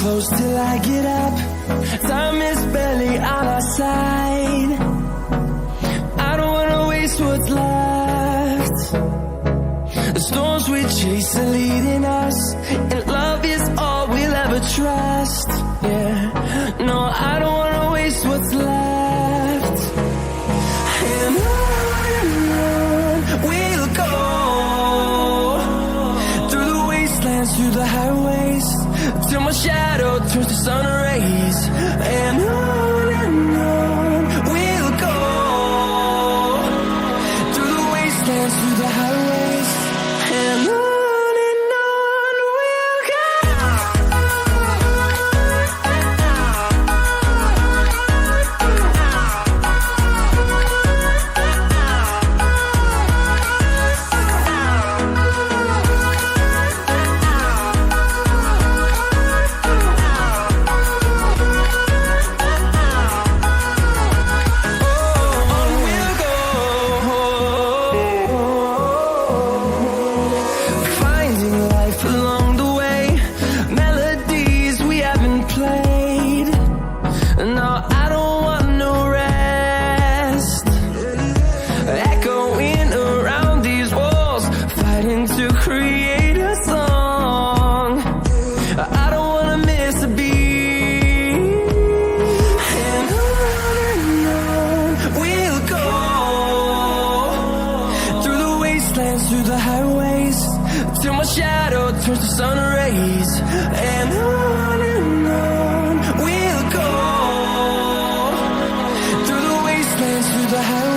close till I get up. Time is barely on our side. I don't wanna waste what's left. The storms we chase are leading us, and love is all we'll ever trust. Yeah, no, I don't wanna waste what's left. And on we'll go, through the wastelands, through the highways, till my shadow turns to sun rays. And on we'll go, through the wastelands, through the highways, and on we'll go. Through the highways, till my shadow turns to sun rays. And on we'll go, through the wastelands, through the highways.